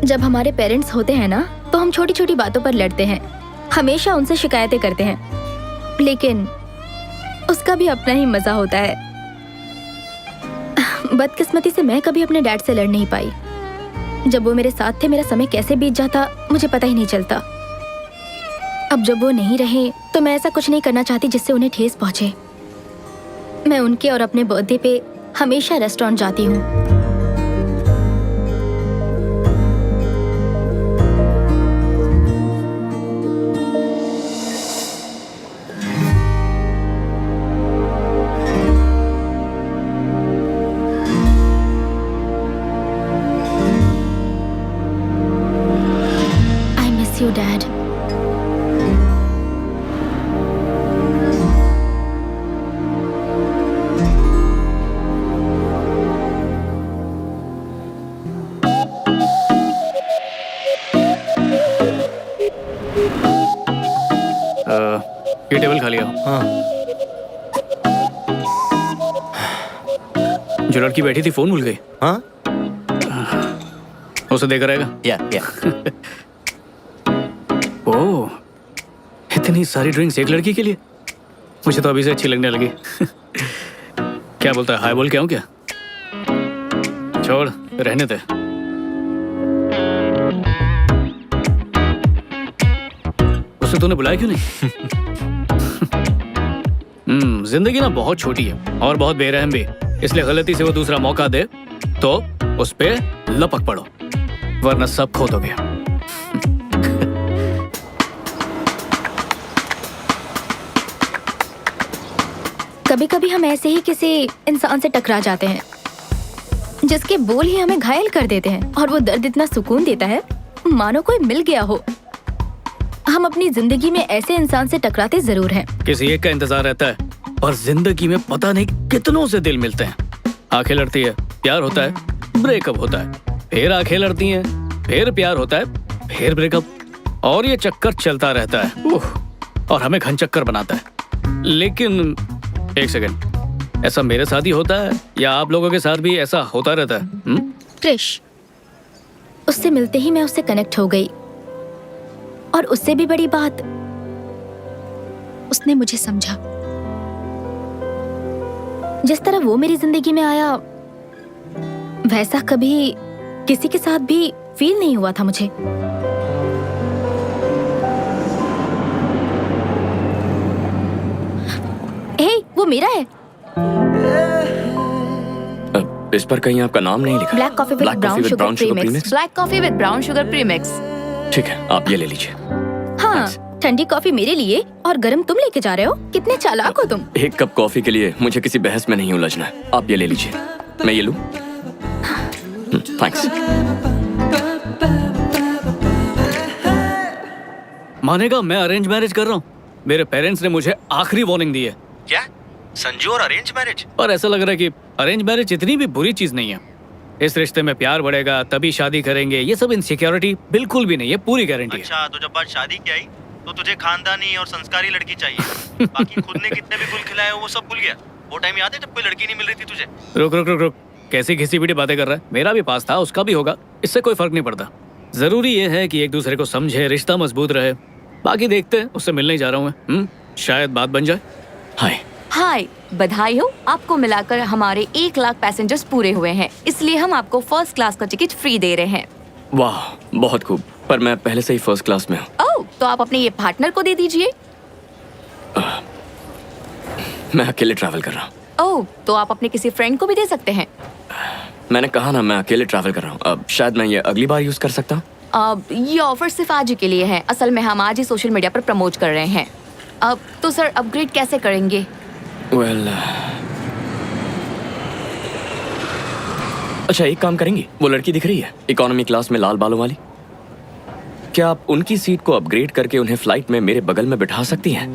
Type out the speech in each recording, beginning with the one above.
जब हमारे पेरेंट्स होते हैं ना, तो हम छोटी छोटी बातों पर लड़ते हैं, हमेशा उनसे शिकायतें करते हैं, लेकिन उसका भी अपना ही मजा होता है। बदकिस्मती से मैं कभी अपने डैड से लड़ नहीं पाई। जब वो मेरे साथ थे, मेरा समय कैसे बीत जाता मुझे पता ही नहीं चलता। अब जब वो नहीं रहे तो मैं ऐसा कुछ नहीं करना चाहती जिससे उन्हें ठेस पहुंचे। मैं उनके और अपने बर्थडे पे हमेशा रेस्टोरेंट जाती हूँ। I miss you, Dad. ये टेबल खाली है। हाँ। जो लड़की बैठी थी फोन भूल गई। हाँ? उसे देकर आएगा। या। ओह, इतनी सारी ड्रिंक्स एक लड़की के लिए? मुझे तो अभी से अच्छी लगने लगी। क्या बोलता है, हाय बोल के आऊं क्या? छोड़, रहने दे। उसे तूने बुलाया क्यों नहीं? जिंदगी ना बहुत छोटी है और बहुत बेरहम भी, इसलिए गलती से वो दूसरा मौका दे तो उस पे लपक पड़ो, वरना सब खो दोगे। कभी कभी हम ऐसे ही किसी इंसान से टकरा जाते हैं जिसके बोल ही हमें घायल कर देते हैं, और वो दर्द इतना सुकून देता है मानो कोई मिल गया हो। हम अपनी जिंदगी में ऐसे इंसान से टकराते जरूर हैं। किसी एक का इंतजार रहता है और जिंदगी में पता नहीं कितनों से दिल मिलते हैं। आंखें लड़ती है, प्यार होता है, ब्रेकअप होता है, फिर आंखें लड़ती हैं, फिर प्यार होता है, फिर ब्रेकअप, और ये चक्कर चलता रहता है। और हमें घन चक्कर बनाता है। लेकिन एक सेकंड, ऐसा मेरे साथ ही होता है या आप लोगों के साथ भी ऐसा होता रहता है? क्रिश, उससे मिलते ही मैं उससे कनेक्ट हो गई, और उससे भी बड़ी बात, उसने मुझे समझा। जिस तरह वो मेरी जिंदगी में आया, वैसा कभी किसी के साथ भी फील नहीं हुआ था मुझे। हे, वो मेरा है। इस पर कहीं आपका नाम नहीं लिखा। Black coffee with brown sugar premix. Black coffee with brown sugar premix. ठीक है, आप ये ले लीजिए। हाँ, ठंडी कॉफी मेरे लिए और गरम तुम लेके जा रहे हो। कितने चालाक हो तुम। एक कप कॉफी के लिए मुझे किसी बहस में नहीं उलझना है। आप ये ले लीजिए। मैं ये लूं? थैंक्स। मानेगा मैं अरेंज मैरिज कर रहा हूँ। मेरे पेरेंट्स ने मुझे आखिरी वार्निंग दी है। क्या? संजू और अरेंज मैरिज? पर ऐसा लग रहा है कि अरेंज मैरिज इतनी भी बुरी चीज नहीं है। इस रिश्ते में प्यार बढ़ेगा तभी शादी करेंगे, ये सब इनसिक्योरिटी बिल्कुल भी नहीं है, पूरी गारंटी है। अच्छा, तो जब बात शादी की आई तो तुझे खानदानी और संस्कारी लड़की चाहिए। बाकी खुद ने कितने भी गुल खिलाए हो वो सब भूल गया। वो टाइम याद है जब कोई लड़की नहीं मिल रही थी तुझे? रुक रुक रुक रुक, कैसी घिसी पिटी बातें कर रहा है? मेरा भी पास था, उसका भी होगा, इससे कोई फर्क नहीं पड़ता। जरूरी ये है कि एक दूसरे को समझे, रिश्ता मजबूत रहे। बाकी देखते हैं, उससे मिलने ही जा रहा हूँ मैं। शायद बात बन जाए। हाय। हाय, बधाई हो, आपको मिलाकर हमारे 1 लाख पैसेंजर्स पूरे हुए हैं, इसलिए हम आपको फर्स्ट क्लास का टिकट फ्री दे रहे हैं। वाह, बहुत खूब। पर मैं पहले से ही फर्स्ट क्लास में हूँ। ओह, तो आप अपने ये पार्टनर को दे दीजिए। मैं अकेले ट्रैवल कर रहा हूँ। ओह, तो आप अपने किसी फ्रेंड को भी दे सकते हैं। मैंने कहा ना, मैं अकेले ट्रैवल कर रहा हूँ। अब शायद मैं ये अगली बार यूज कर सकता हूँ। अब ये ऑफर सिर्फ आज ही के लिए है। असल में हम आज ही सोशल मीडिया पर प्रमोट कर रहे हैं। अब तो सर अपग्रेड कैसे करेंगे? वेल, अच्छा एक काम करेंगी, वो लड़की दिख रही है इकोनॉमी क्लास में लाल बालों वाली, क्या आप उनकी सीट को अपग्रेड करके उन्हें फ्लाइट में मेरे बगल में बिठा सकती हैं?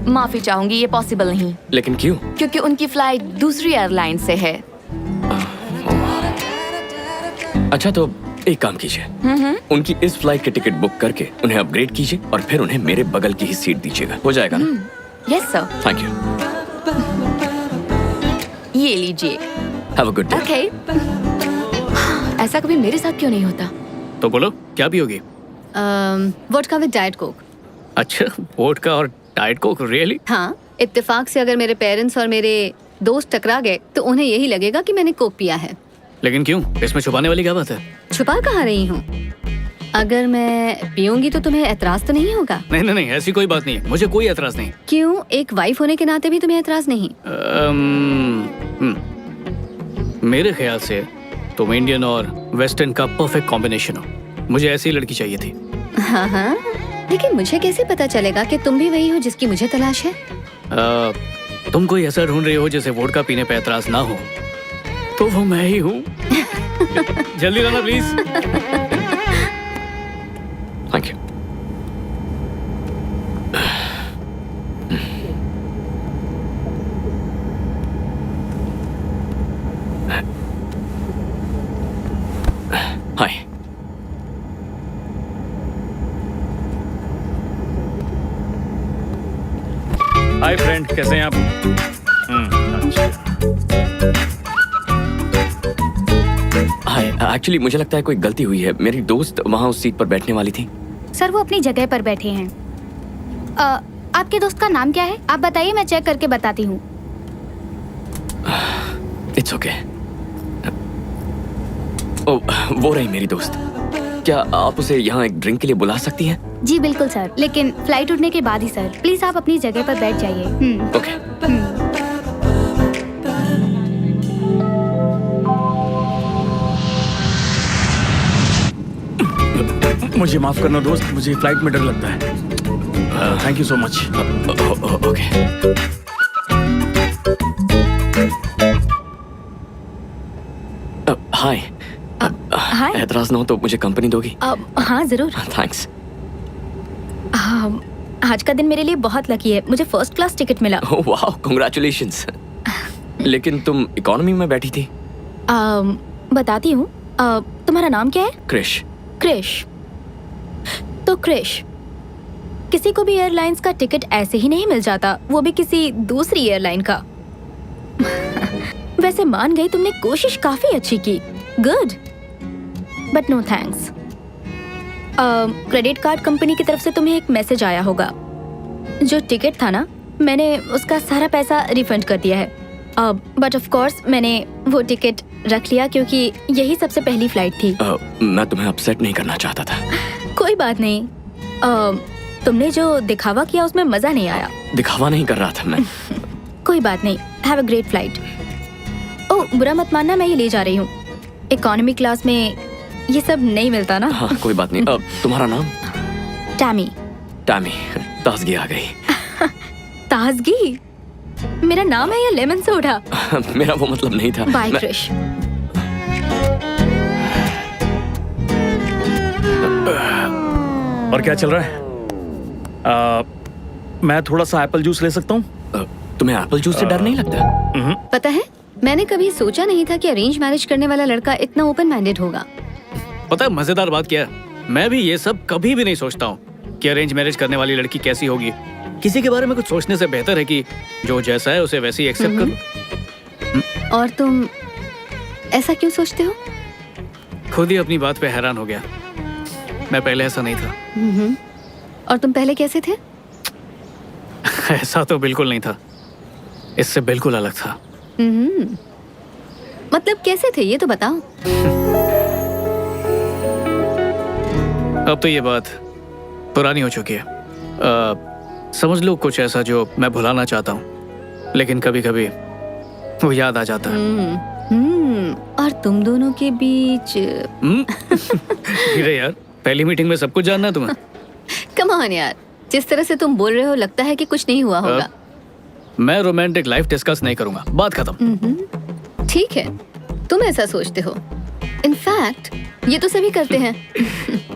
माफी चाहूंगी, ये पॉसिबल नहीं। लेकिन क्यों? क्योंकि उनकी फ्लाइट दूसरी एयरलाइन से है। अच्छा, तो एक काम कीजिए, उनकी इस फ्लाइट के टिकट बुक करके उन्हें अपग्रेड कीजिए और फिर उन्हें मेरे बगल की ही सीट दीजिएगा। हो जाएगा ना? Yes sir. Thank you. ये लीजिए। Have a good day. Okay. ऐसा कभी मेरे साथ क्यों नहीं होता? तो बोलो क्या पियोगी? Vodka with diet coke. अच्छा, वोडका और डाइट कोक, रियली? हाँ, इत्तेफाक से अगर मेरे पेरेंट्स और मेरे दोस्त टकरा गए तो उन्हें यही लगेगा कि मैंने कोक पिया है। लेकिन क्यों? इसमें छुपाने वाली क्या बात है? छुपा कहाँ रही हूँ? अगर मैं पीऊंगी तो तुम्हें एतराज तो नहीं होगा? नहीं नहीं नहीं, ऐसी कोई बात नहीं है, मुझे कोई एतराज नहीं। क्यों? एक वाइफ होने के नाते भी तुम्हें एतराज नहीं? मेरे ख्याल से तुम इंडियन और वेस्टर्न का परफेक्ट कॉम्बिनेशन हो। मुझे ऐसी लड़की चाहिए थी। हाँ हाँ, लेकिन मुझे कैसे पता चलेगा कि तुम भी वही हो जिसकी मुझे तलाश है? तुम कोई ऐसा ढूंढ रही हो जिसे वोडका पीने पे एतराज ना हो, तो वो मैं ही हूँ। जल्दी लाना please. Thank you. Hi. Hi friend, कैसे हैं आप? अच्छा। हाय, एक्चुअली मुझे लगता है कोई गलती हुई है। मेरी दोस्त वहाँ उस सीट पर बैठने वाली थी। सर वो अपनी जगह पर बैठे हैं। आपके दोस्त का नाम क्या है? आप बताइए, मैं चेक करके बताती हूँ। It's okay. ओ, वो रही मेरी दोस्त। क्या आप उसे यहाँ एक ड्रिंक के लिए बुला सकती हैं? जी बिल्कुल सर, लेकिन फ्लाइट उठने के बाद ही सर। प्लीज आप अपनी जगह पर बैठ जाइए। ओके। मुझे माफ करना दोस्त, मुझे फ्लाइट में डर लगता है। Thank you so much. Okay. Hi. Hi. एतराज ना हो तो मुझे कंपनी दोगी? हाँ जरूर। थैंक्स। आज का दिन मेरे लिए बहुत लकी है, मुझे फर्स्ट क्लास टिकट मिला। वाह, कांग्रेचुलेशंस। लेकिन तुम इकोनॉमी में बैठी थी। बताती हूँ। तुम्हारा नाम क्या है? क्रिश। क्रिश। तो क्रिश, किसी को भी एयरलाइंस का टिकट ऐसे ही नहीं मिल जाता, वो भी किसी दूसरी एयरलाइन का। वैसे मान गई, तुमने कोशिश काफी अच्छी की। Good, but no thanks. Credit card company की तरफ से तुम्हें एक मैसेज आया होगा। जो टिकट था ना, मैंने उसका सारा पैसा रिफंड कर दिया है। बट ऑफ कोर्स मैंने वो टिकट रख लिया क्योंकि यही सबसे पहली फ्लाइट थी। मैं तुम्हें अपसेट नहीं करना चाहता था। कोई बात नहीं। तुमने जो दिखावा किया उसमें मजा नहीं आया। दिखावा नहीं कर रहा था मैं। कोई बात नहीं। Have a great flight. Oh, बुरा मत मानना, मैं ये ले जा रही हूँ। इकोनॉमी क्लास में ये सब नहीं मिलता ना। हाँ, कोई बात नहीं। तुम्हारा नाम? टैमी। टैमी, ताजगी आ गई। ताजगी मेरा नाम है या लेमन सोडा? मेरा वो मतलब नहीं था। बाय क्रिश। और क्या चल रहा है? मैं थोड़ा सा एप्पल जूस ले सकता हूँ? तुम्हें एप्पल जूस से डर नहीं लगता? पता है, मैंने कभी सोचा नहीं था कि अरेंज मैरिज करने वाला लड़का इतना ओपन माइंडेड होगा। पता है मजेदार बात क्या है? मैं भी ये सब कभी भी नहीं सोचता हूँ कि अरेंज मैरिज करने वाली लड़की कैसी होगी। किसी के बारे में कुछ सोचने से बेहतर है कि जो जैसा है उसे वैसे ही एक्सेप्ट कर लो। और तुम ऐसा क्यों सोचते हो? खुद ही अपनी बात पे हैरान हो गया। मैं पहले ऐसा नहीं था। और तुम पहले कैसे थे? ऐसा तो बिल्कुल नहीं था, इससे बिल्कुल अलग था। मतलब कैसे थे ये तो बताओ। अब तो ये बात पुरानी हो चुकी है। समझ लो कुछ ऐसा जो मैं भुलाना चाहता हूँ, लेकिन कभी कभी वो याद आ जाता है। और तुम दोनों के बीच धीरे यार, पहली मीटिंग में सब कुछ जानना है तुम्हें। कम ऑन यार, जिस तरह से तुम बोल रहे हो लगता है कि कुछ नहीं हुआ होगा। मैं रोमांटिक लाइफ डिस्कस नहीं करूंगा, बात खत्म। ठीक है, तुम ऐसा सोचते हो। इनफैक्ट ये तो सभी करते हैं।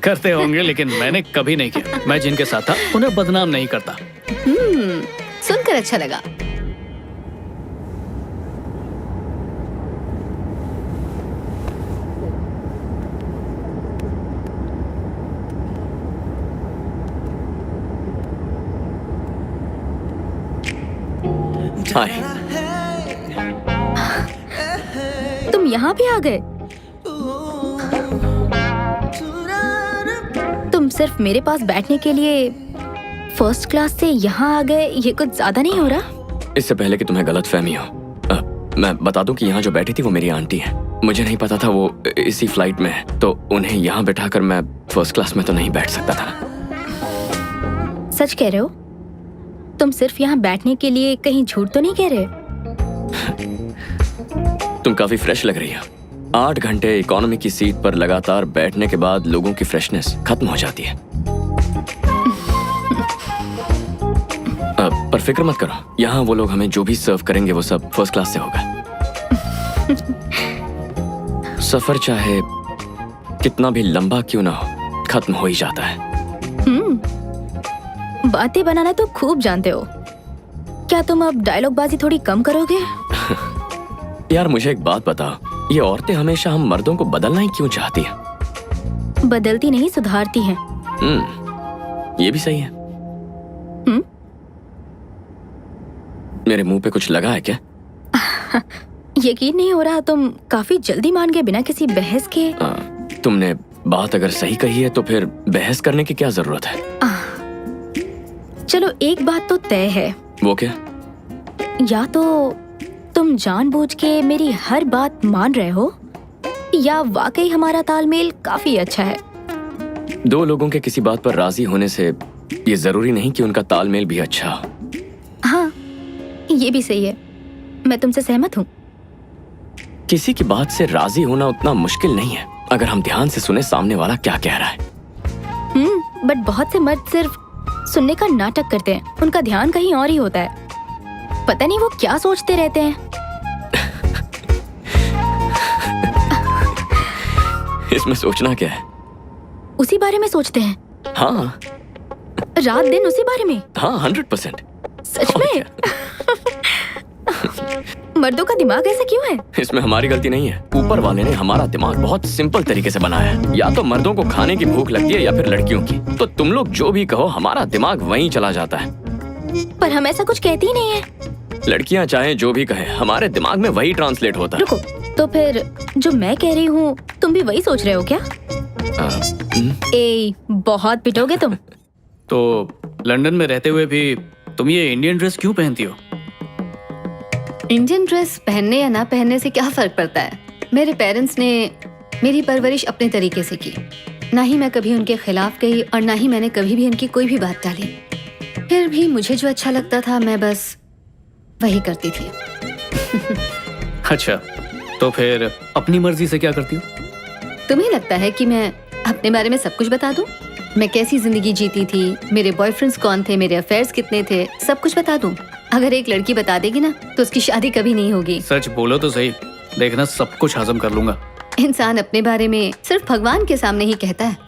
करते होंगे, लेकिन मैंने कभी नहीं किया। मैं जिनके साथ था उन्हें बदनाम नहीं करता। सुनकर अच्छा लगा। हाय। तुम यहाँ भी आ गए? सिर्फ मेरे पास बैठने के लिए फर्स्ट क्लास से यहाँ आ गए, ये कुछ ज्यादा नहीं हो रहा? इससे पहले कि तुम्हें गलत फहमी हो, मैं बता दूं कि यहाँ जो बैठी थी वो मेरी आंटी है। मुझे नहीं पता था वो इसी फ्लाइट में है, तो उन्हें यहाँ बिठाकर मैं फर्स्ट क्लास में तो नहीं बैठ सकता था। सच कह रहे हो? तुम सिर्फ यहाँ बैठने के लिए कहीं झूठ तो नहीं कह रहे? तुम काफी फ्रेश लग रही हो। 8 घंटे इकोनॉमी की सीट पर लगातार बैठने के बाद लोगों की फ्रेशनेस खत्म हो जाती है। पर फिक्र मत करो, यहाँ वो लोग हमें जो भी सर्व करेंगे वो सब फर्स्ट क्लास से होगा। सफर चाहे कितना भी लंबा क्यों ना हो, खत्म हो ही जाता है। बातें बनाना तो खूब जानते हो। क्या तुम अब डायलॉग बाजी थोड़ी कम करोगे? यार मुझे एक बात बताओ, ये औरतें हमेशा हम मर्दों को बदलना ही क्यों चाहती हैं? बदलती नहीं, सुधारती हैं। ये भी सही है। मेरे मुंह पे कुछ लगा है क्या? यकीन नहीं हो रहा, तुम काफी जल्दी मान गए बिना किसी बहस के। तुमने बात अगर सही कही है तो फिर बहस करने की क्या जरूरत है? चलो एक बात तो तय है। वो क्या? या तो तुम जानबूझ के मेरी हर बात मान रहे हो, या वाकई हमारा तालमेल काफी अच्छा है। 2 लोगों के किसी बात पर राजी होने से ये जरूरी नहीं कि उनका तालमेल भी अच्छा हो। हाँ, ये भी सही है। मैं तुमसे सहमत हूँ। किसी की बात से राजी होना उतना मुश्किल नहीं है अगर हम ध्यान से सुने सामने वाला क्या कह रहा है। बट बहुत से मर्द सिर्फ सुनने का नाटक करते हैं, उनका ध्यान कहीं और ही होता है। पता नहीं वो क्या सोचते रहते हैं। इसमें सोचना क्या है? उसी बारे में सोचते हैं। हाँ, रात दिन उसी बारे में। हाँ 100%। सच में? मर्दों का दिमाग ऐसा क्यों है? इसमें हमारी गलती नहीं है। ऊपर वाले ने हमारा दिमाग बहुत सिंपल तरीके से बनाया है। या तो मर्दों को खाने की भूख लगती है या फिर लड़कियों की। तो तुम लोग जो भी कहो, हमारा दिमाग वहीं चला जाता है। पर हम ऐसा कुछ कहते ही नहीं है। लड़कियां चाहे जो भी कहें, हमारे दिमाग में वही ट्रांसलेट होता है। रुको, तो फिर जो मैं कह रही हूँ तुम भी वही सोच रहे हो क्या? बहुत पिटोगे तुम। तो लंदन में रहते हुए भी तुम ये इंडियन ड्रेस क्यों पहनती हो? इंडियन ड्रेस पहनने या ना पहनने से क्या फर्क पड़ता है? मेरे पेरेंट्स ने मेरी परवरिश अपने तरीके से की। ना ही मैं कभी उनके खिलाफ गई और ना ही मैंने कभी भी उनकी कोई भी बात टाली। फिर भी मुझे जो अच्छा लगता था मैं बस वही करती थी। अच्छा, तो फिर अपनी मर्जी से क्या करती हो? तुम्हें लगता है कि मैं अपने बारे में सब कुछ बता दूं? मैं कैसी जिंदगी जीती थी, मेरे बॉयफ्रेंड्स कौन थे, मेरे अफेयर्स कितने थे, सब कुछ बता दूं? अगर एक लड़की बता देगी ना तो उसकी शादी कभी नहीं होगी। सच बोलो तो सही, देखना सब कुछ हजम कर लूंगा। इंसान अपने बारे में सिर्फ भगवान के सामने ही कहता है।